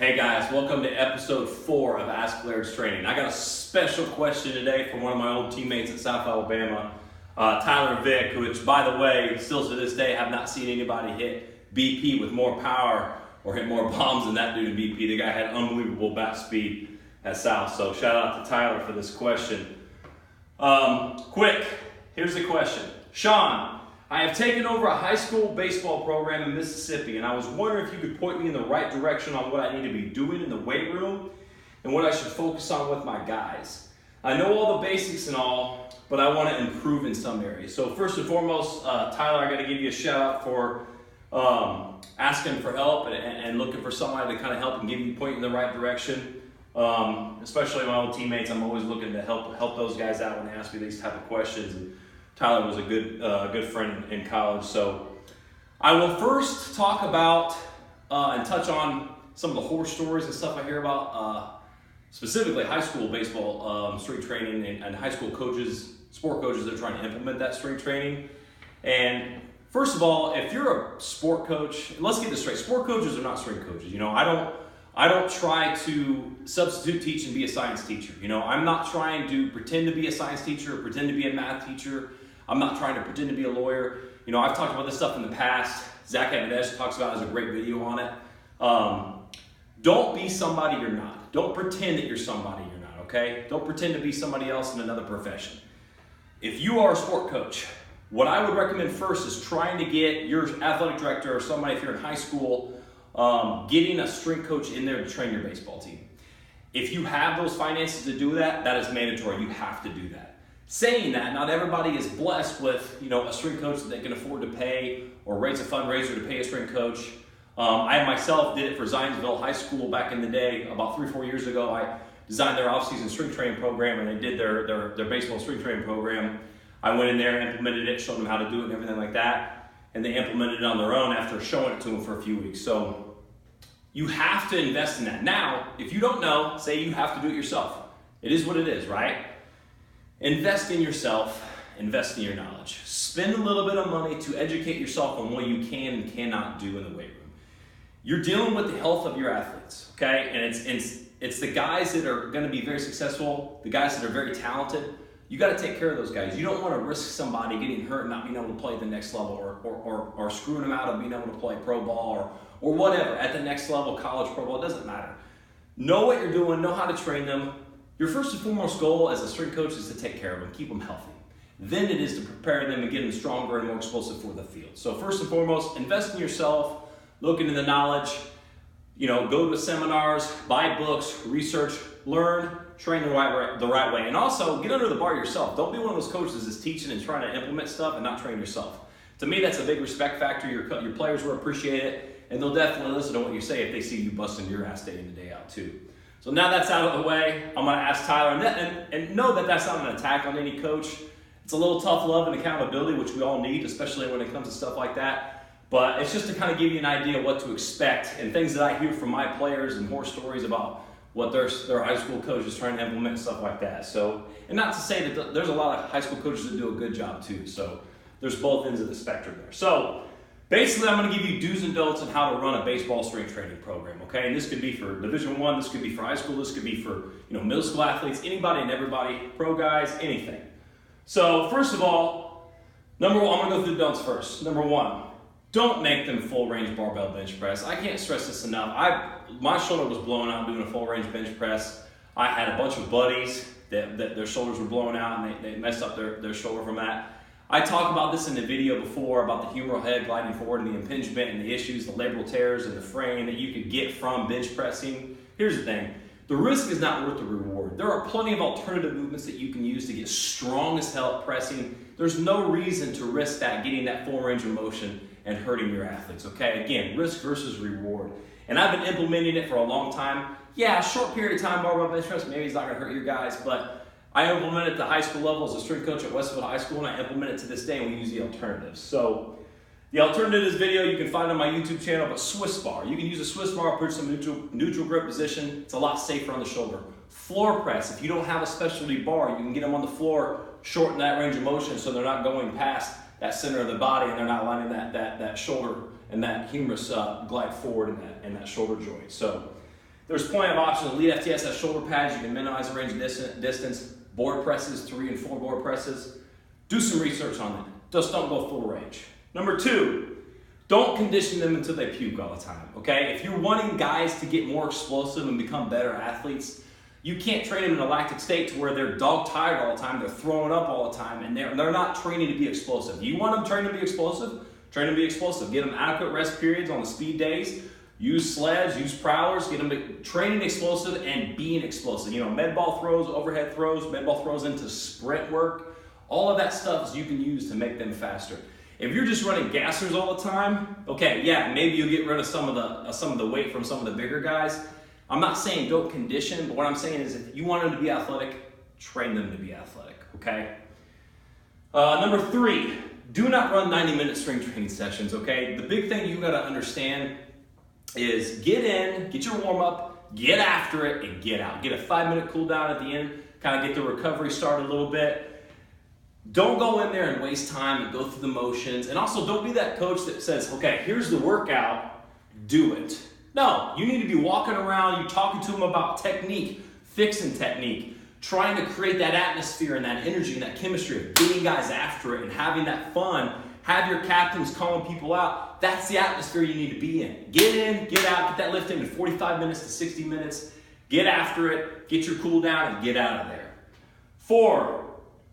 Hey guys, welcome to episode 4 of Ask Laird's Training. I got a special question today from one of my old teammates at South Alabama, Tyler Vick, which by the way, still to this day, have not seen anybody hit BP with more power or hit more bombs than that dude in BP. The guy had unbelievable bat speed at South, so shout out to Tyler for this question. Quick, here's the question. Sean, I have taken over a high school baseball program in Mississippi, and I was wondering if you could point me in the right direction on what I need to be doing in the weight room and what I should focus on with my guys. I know all the basics and all, but I want to improve in some areas. So first and foremost, Tyler, I got to give you a shout out for asking for help and looking for somebody to kind of help and give you point in the right direction. Especially my old teammates, I'm always looking to help those guys out when they ask me these type of questions. And Tyler was a good friend in college. So I will first talk about and touch on some of the horror stories and stuff I hear about, specifically high school baseball strength training and high school coaches, sport coaches that are trying to implement that strength training. And first of all, if you're a sport coach, and let's get this straight, sport coaches are not strength coaches. You know, I don't try to substitute teach and be a science teacher. You know, I'm not trying to pretend to be a science teacher or pretend to be a math teacher. I'm not trying to pretend to be a lawyer. You know, I've talked about this stuff in the past. Zach M.S talks about it, has a great video on it. Don't be somebody you're not. Don't pretend that you're somebody you're not, okay? Don't pretend to be somebody else in another profession. If you are a sport coach, what I would recommend first is trying to get your athletic director or somebody, if you're in high school, getting a strength coach in there to train your baseball team. If you have those finances to do that, that is mandatory. You have to do that. Saying that, not everybody is blessed with, you know, a strength coach that they can afford to pay or raise a fundraiser to pay a strength coach. I myself did it for Zionsville High School back in the day, about 3-4 years ago. I designed their off-season strength training program, and they did their baseball strength training program. I went in there, implemented it, showed them how to do it and everything like that, and they implemented it on their own after showing it to them for a few weeks. So you have to invest in that. Now, if you don't know, say you have to do it yourself. It is what it is, right? Invest in yourself, invest in your knowledge. Spend a little bit of money to educate yourself on what you can and cannot do in the weight room. You're dealing with the health of your athletes, okay? And it's the guys that are going to be very successful, the guys that are very talented. You got to take care of those guys. You don't want to risk somebody getting hurt and not being able to play at the next level or screwing them out of being able to play pro ball or whatever at the next level, college, pro ball, it doesn't matter. Know what you're doing, know how to train them. Your first and foremost goal as a strength coach is to take care of them, keep them healthy. Then it is to prepare them and get them stronger and more explosive for the field. So first and foremost, invest in yourself, look into the knowledge, you know, go to seminars, buy books, research, learn, train the right way. And also get under the bar yourself. Don't be one of those coaches that's teaching and trying to implement stuff and not train yourself. To me, that's a big respect factor. Your players will appreciate it, and they'll definitely listen to what you say if they see you busting your ass day in and day out too. So now that's out of the way, I'm going to ask Tyler, and know that that's not an attack on any coach. It's a little tough love and accountability, which we all need, especially when it comes to stuff like that. But it's just to kind of give you an idea of what to expect and things that I hear from my players and horror stories about what their high school coach is trying to implement and stuff like that. So, and not to say that there's a lot of high school coaches that do a good job too. So there's both ends of the spectrum there. So basically, I'm going to give you do's and don'ts on how to run a baseball strength training program, okay? And this could be for Division I, this could be for high school, this could be for, you know, middle school athletes, anybody and everybody, pro guys, anything. So first of all, I'm going to go through the don'ts first. Number 1, don't make them full range barbell bench press. I can't stress this enough. My shoulder was blown out doing a full range bench press. I had a bunch of buddies that their shoulders were blown out and they messed up their shoulder from that. I talked about this in the video before about the humeral head gliding forward and the impingement and the issues, the labral tears and the fraying that you could get from bench pressing. Here's the thing. The risk is not worth the reward. There are plenty of alternative movements that you can use to get strong as hell pressing. There's no reason to risk that, getting that full range of motion and hurting your athletes, okay? Again, risk versus reward. And I've been implementing it for a long time. Yeah, a short period of time, barbell bench press, maybe it's not gonna hurt your guys, but I implemented at the high school level as a strength coach at Westfield High School, and I implement it to this day, and we use the alternatives. So the alternatives video you can find on my YouTube channel, but Swiss bar. You can use a Swiss bar, put some neutral grip position. It's a lot safer on the shoulder. Floor press. If you don't have a specialty bar, you can get them on the floor, shorten that range of motion so they're not going past that center of the body and they're not lining that shoulder and that humerus glide forward in that shoulder joint. So There's plenty of options. Elite FTS has shoulder pads. You can minimize the range of distance. Board presses, 3 and 4 board presses. Do some research on it. Just don't go full range. Number 2, don't condition them until they puke all the time, okay? If you're wanting guys to get more explosive and become better athletes, you can't train them in a lactic state to where they're dog tired all the time, they're throwing up all the time, and they're not training to be explosive. You want them training to be explosive? Train them to be explosive. Give them adequate rest periods on the speed days. Use sleds, use prowlers, get them to training explosive and being explosive. You know, med ball throws, overhead throws, med ball throws into sprint work. All of that stuff you can use to make them faster. If you're just running gassers all the time, okay, yeah, maybe you'll get rid of some of the weight from some of the bigger guys. I'm not saying don't condition, but what I'm saying is if you want them to be athletic, train them to be athletic, okay? Number 3, do not run 90-minute strength training sessions, okay? The big thing you gotta understand is get in, get your warm up, get after it, and get out. Get a 5-minute cool down at the end, kind of get the recovery started a little bit. Don't go in there and waste time and go through the motions. And also don't be that coach that says, okay, here's the workout, do it. No, you need to be walking around, you talking to them about technique, fixing technique, trying to create that atmosphere and that energy and that chemistry of getting guys after it and having that fun. Have your captains calling people out. That's the atmosphere you need to be in. Get in, get out, get that lift in 45 minutes to 60 minutes. Get after it, get your cool down, and get out of there. 4,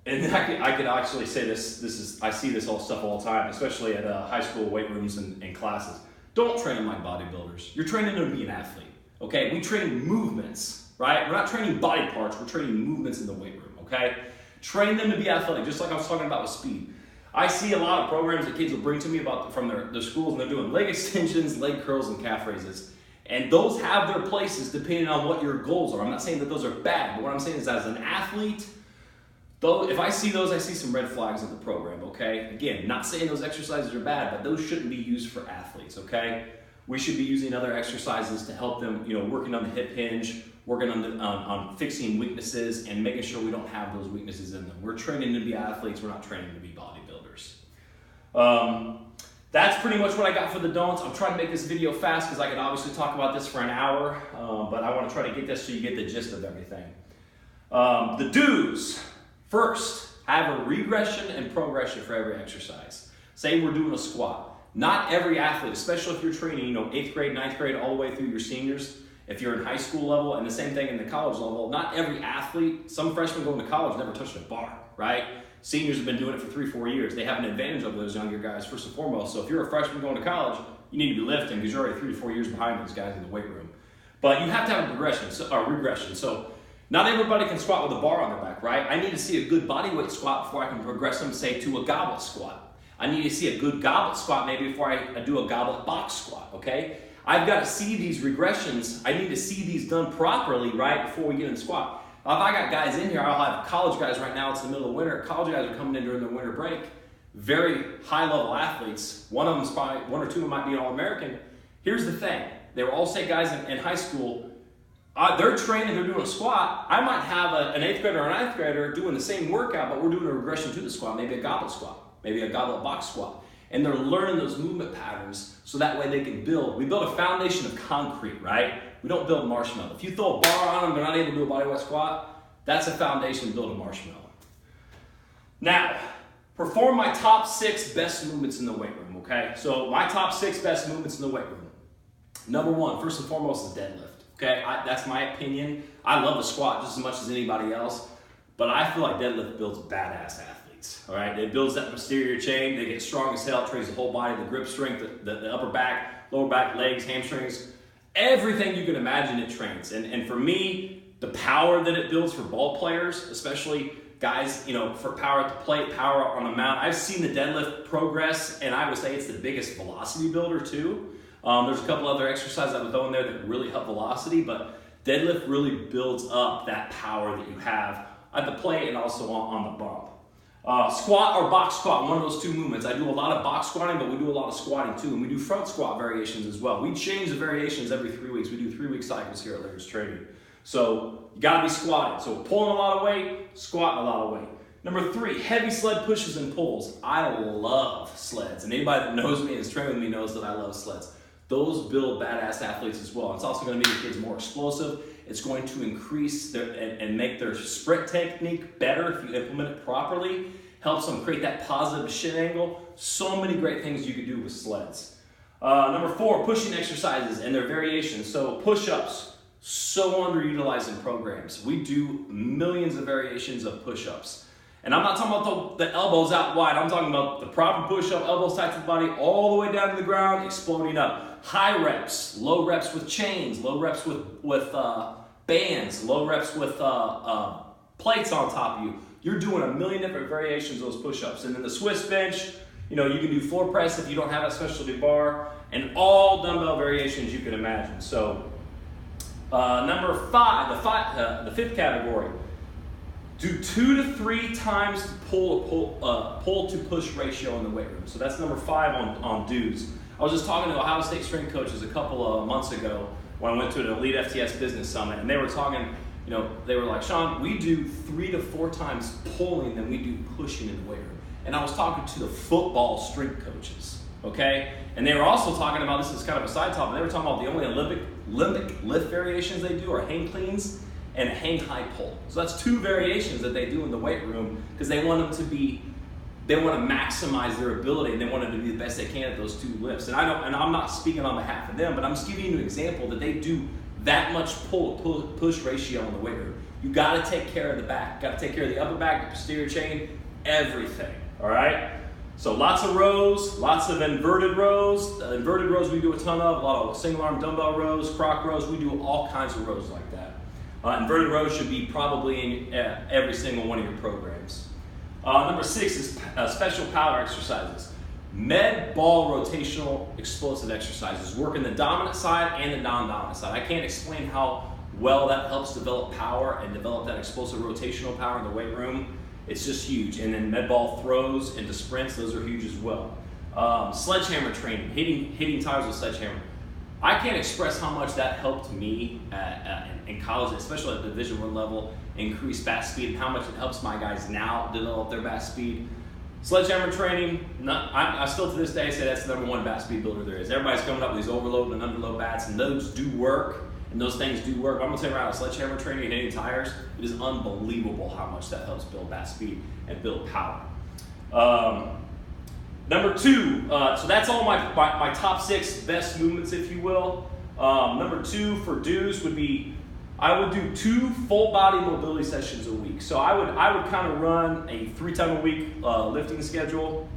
and I could actually say this, I see this whole stuff all the time, especially at high school weight rooms and classes. Don't train them like bodybuilders. You're training them to be an athlete, okay? We train movements, right? We're not training body parts, we're training movements in the weight room, okay? Train them to be athletic, just like I was talking about with speed. I see a lot of programs that kids will bring to me from their schools, and they're doing leg extensions, leg curls, and calf raises. And those have their places depending on what your goals are. I'm not saying that those are bad, but what I'm saying is as an athlete, if I see those, I see some red flags in the program, okay? Again, not saying those exercises are bad, but those shouldn't be used for athletes, okay? We should be using other exercises to help them, you know, working on the hip hinge, working on fixing weaknesses, and making sure we don't have those weaknesses in them. We're training to be athletes, we're not training to be bodybuilders. That's pretty much what I got for the don'ts. I'm trying to make this video fast because I could obviously talk about this for an hour, but I want to try to get this so you get the gist of everything. The do's. First, have a regression and progression for every exercise. Say we're doing a squat. Not every athlete, especially if you're training, you know, 8th grade, 9th grade, all the way through your seniors, if you're in high school level, and the same thing in the college level, not every athlete, some freshmen going to college never touched a bar, right? Seniors have been doing it for 3-4 years. They have an advantage over those younger guys, first and foremost. So if you're a freshman going to college, you need to be lifting because you're already 3 to 4 years behind those guys in the weight room. But you have to have a regression. So not everybody can squat with a bar on their back, right? I need to see a good body weight squat before I can progress them, say, to a goblet squat. I need to see a good goblet squat maybe before I do a goblet box squat, okay? I've got to see these regressions. I need to see these done properly, right, before we get in the squat. If I got guys in here, I'll have college guys right now, it's the middle of winter. College guys are coming in during their winter break. Very high-level athletes. One or two of them might be an All-American. Here's the thing. They were all state guys in high school. They're training, they're doing a squat. I might have an 8th grader or a 9th grader doing the same workout, but we're doing a regression to the squat, maybe a goblet squat, maybe a goblet box squat. And they're learning those movement patterns so that way they can build. We build a foundation of concrete, right? We don't build marshmallow. If you throw a bar on them, they're not able to do a bodyweight squat, that's a foundation to build a marshmallow. Now, perform my top 6 best movements in the weight room, okay? So my top 6 best movements in the weight room. Number 1, first and foremost, is deadlift. Okay, that's my opinion. I love the squat just as much as anybody else, but I feel like deadlift builds badass athletes. All right, it builds that posterior chain. They get strong as hell. It trains the whole body, the grip strength, the upper back, lower back, legs, hamstrings, everything you can imagine it trains. And for me, the power that it builds for ball players, especially guys, you know, for power at the plate, power on the mount. I've seen the deadlift progress, and I would say it's the biggest velocity builder too. There's a couple other exercises I would throw in there that really help velocity, but deadlift really builds up that power that you have at the plate and also on the bump. Squat or box squat, one of those 2 movements. I do a lot of box squatting, but we do a lot of squatting too, and we do front squat variations as well. We change the variations every 3 weeks. We do 3-week cycles here at Laird's Training. So you gotta be squatting. So pulling a lot of weight, squatting a lot of weight. Number 3, heavy sled pushes and pulls. I love sleds, and anybody that knows me and has trained with me knows that I love sleds. those build badass athletes as well. It's also going to make the kids more explosive. It's going to increase their and make their sprint technique better if you implement it properly. Helps them create that positive shin angle. So many great things you can do with sleds. Number 4, pushing exercises and their variations. So push-ups, so underutilized in programs. We do millions of variations of push-ups. And I'm not talking about the elbows out wide. I'm talking about the proper push-up, elbows tight to the body, all the way down to the ground, exploding up. High reps, low reps with chains, low reps with bands, low reps with plates on top of you. You're doing a million different variations of those push-ups. And then the Swiss bench, you know, you can do floor press if you don't have a specialty bar, and all dumbbell variations you can imagine. So number 5, the 5th category, do 2 to 3 times the pull to push ratio in the weight room. So that's number 5 on do's. I was just talking to Ohio State strength coaches a couple of months ago when I went to an Elite FTS Business Summit, and they were talking, you know, they were like, Sean, we do 3 to 4 times pulling than we do pushing in the weight room. And I was talking to the football strength coaches, okay? And they were also talking about, this is kind of a side topic, they were talking about the only Olympic lift variations they do are hang cleans and hang high pull. So that's 2 variations that they do in the weight room because they want them to be, they want to maximize their ability and they want them to be the best they can at those 2 lifts. And I'm not speaking on behalf of them, but I'm just giving you an example that they do that much push ratio in the weight room. You got to take care of the back. Got to take care of the upper back, the posterior chain, everything. All right. So lots of rows, lots of inverted rows. Inverted rows we do a ton of. A lot of single arm dumbbell rows, croc rows. We do all kinds of rows like that. Inverted rows should be probably in every single one of your programs. Number 6 is special power exercises. Med ball rotational explosive exercises, working the dominant side and the non-dominant side. I can't explain how well that helps develop power and develop that explosive rotational power in the weight room. It's just huge. And then med ball throws into sprints, those are huge as well. Sledgehammer training, hitting tires with sledgehammer. I can't express how much that helped me in college, especially at the Division I level, increase bat speed, and how much it helps my guys now develop their bat speed. Sledgehammer training, I still to this day say that's the number 1 bat speed builder there is. Everybody's coming up with these overload and underload bats, and those do work, and those things do work. I'm gonna tell you right now, sledgehammer training and hitting tires, it is unbelievable how much that helps build bat speed and build power. Number 2, so that's all my top 6 best movements, if you will. Number 2 for do's would be, I would do 2 full body mobility sessions a week. So I would kind of run a 3 time a week lifting schedule,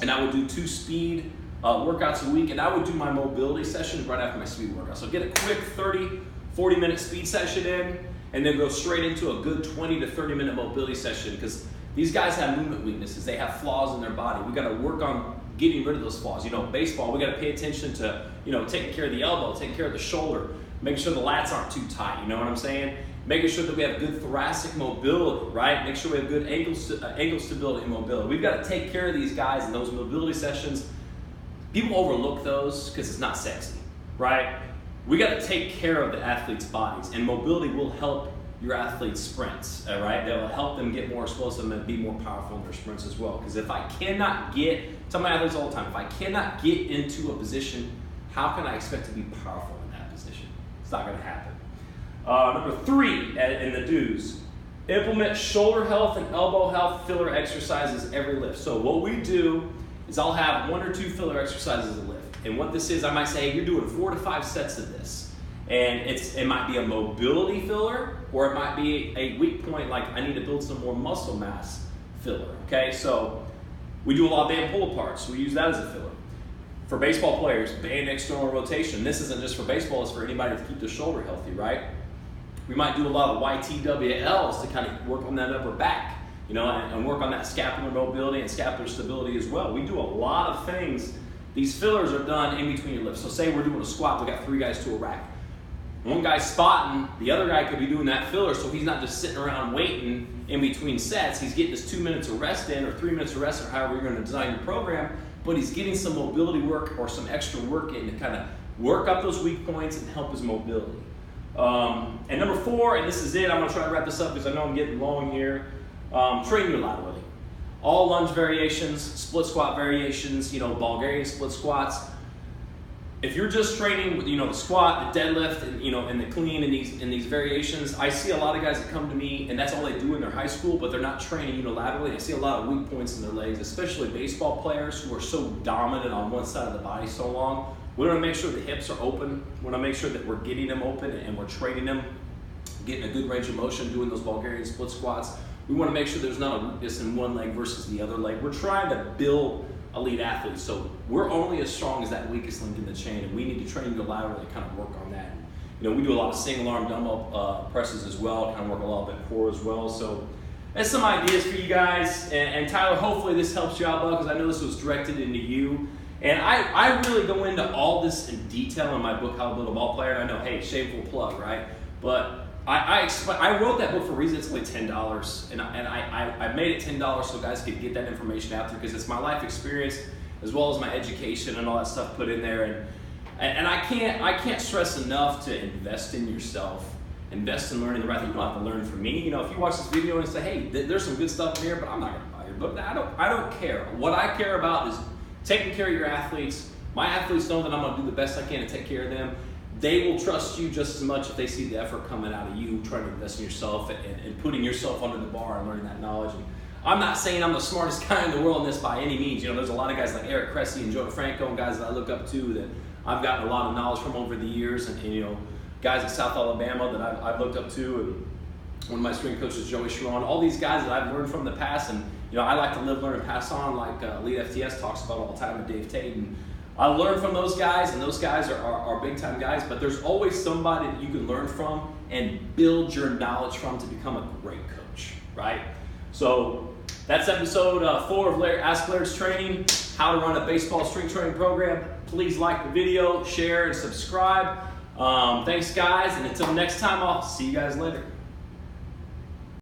and I would do 2 speed workouts a week, and I would do my mobility sessions right after my speed workout. So get a quick 30, 40-minute speed session in, and then go straight into a good 20 to 30-minute mobility session, because these guys have movement weaknesses. They have flaws in their body. We got to work on getting rid of those flaws. You know, baseball, we got to pay attention to, you know, taking care of the elbow, taking care of the shoulder, making sure the lats aren't too tight, you know what I'm saying? Making sure that we have good thoracic mobility, right? Make sure we have good ankle stability and mobility. We've got to take care of these guys in those mobility sessions. People overlook those because it's not sexy, right? We got to take care of the athletes' bodies, and mobility will help your athletes' sprints, all right? That will help them get more explosive and be more powerful in their sprints as well. Because if I cannot tell my athletes all the time, if I cannot get into a position, how can I expect to be powerful in that position? It's not going to happen. Number 3 in the do's, implement shoulder health and elbow health filler exercises every lift. So what we do is I'll have 1 or 2 filler exercises a lift. And what this is, I might say, hey, you're doing 4 to 5 sets of this. And it might be a mobility filler, or it might be a weak point, like I need to build some more muscle mass filler, okay? So we do a lot of band pull aparts, so we use that as a filler. For baseball players, band external rotation. This isn't just for baseball, it's for anybody to keep their shoulder healthy, right? We might do a lot of YTWLs to kind of work on that upper back, you know, and work on that scapular mobility and scapular stability as well. We do a lot of things. These fillers are done in between your lifts. So say we're doing a squat, we got 3 guys to a rack. One guy's spotting, the other guy could be doing that filler, so he's not just sitting around waiting in between sets. He's getting his 2 minutes of rest in, or 3 minutes of rest, or however you're going to design your program, but he's getting some mobility work or some extra work in to kind of work up those weak points and help his mobility. And number 4, and this is it, I'm going to try to wrap this up because I know I'm getting long here, train unilaterally. All lunge variations, split squat variations, you know, Bulgarian split squats. if you're just training, the squat, the deadlift, and the clean, and these variations, I see a lot of guys that come to me, and that's all they do in their high school, but they're not training unilaterally. I see a lot of weak points in their legs, especially baseball players who are so dominant on one side of the body so long. We want to make sure the hips are open. We want to make sure that we're getting them open and we're training them, getting a good range of motion, doing those Bulgarian split squats. We want to make sure there's not a weakness in one leg versus the other leg. We're trying to build elite athletes, so we're only as strong as that weakest link in the chain, and we need to train unilaterally to kind of work on that. We do a lot of single arm dumbbell presses as well, kind of work a lot of that core as well. So that's some ideas for you guys, and Tyler, hopefully this helps you out, bud, because I know this was directed into you. And I really go into all this in detail in my book, How to Build a Ball Player. And I know, hey, shameful plug, right? But I wrote that book for a reason. It's only $10, and I made it $10 so guys could get that information out there, because it's my life experience as well as my education and all that stuff put in there. And I can't stress enough to invest in yourself, invest in learning the right thing. You don't have to learn from me. If you watch this video and say, hey, there's some good stuff in here, but I'm not going to buy your book. I don't care. What I care about is taking care of your athletes. My athletes know that I'm going to do the best I can to take care of them. They will trust you just as much if they see the effort coming out of you, trying to invest in yourself and putting yourself under the bar and learning that knowledge. And I'm not saying I'm the smartest guy in the world in this by any means. There's a lot of guys like Eric Cressy and Joe DeFranco and guys that I look up to that I've gotten a lot of knowledge from over the years, and guys at South Alabama that I've looked up to, and one of my strength coaches, Joey Sharon, all these guys that I've learned from in the past. And I like to live, learn, and pass on, like Elite FTS talks about all the time with Dave Tate. And I learn from those guys, and those guys are big time guys, but there's always somebody that you can learn from and build your knowledge from to become a great coach, right? So that's episode 4 of Ask Laird's Training, how to run a baseball strength training program. Please like the video, share, and subscribe. Thanks, guys, and until next time, I'll see you guys later.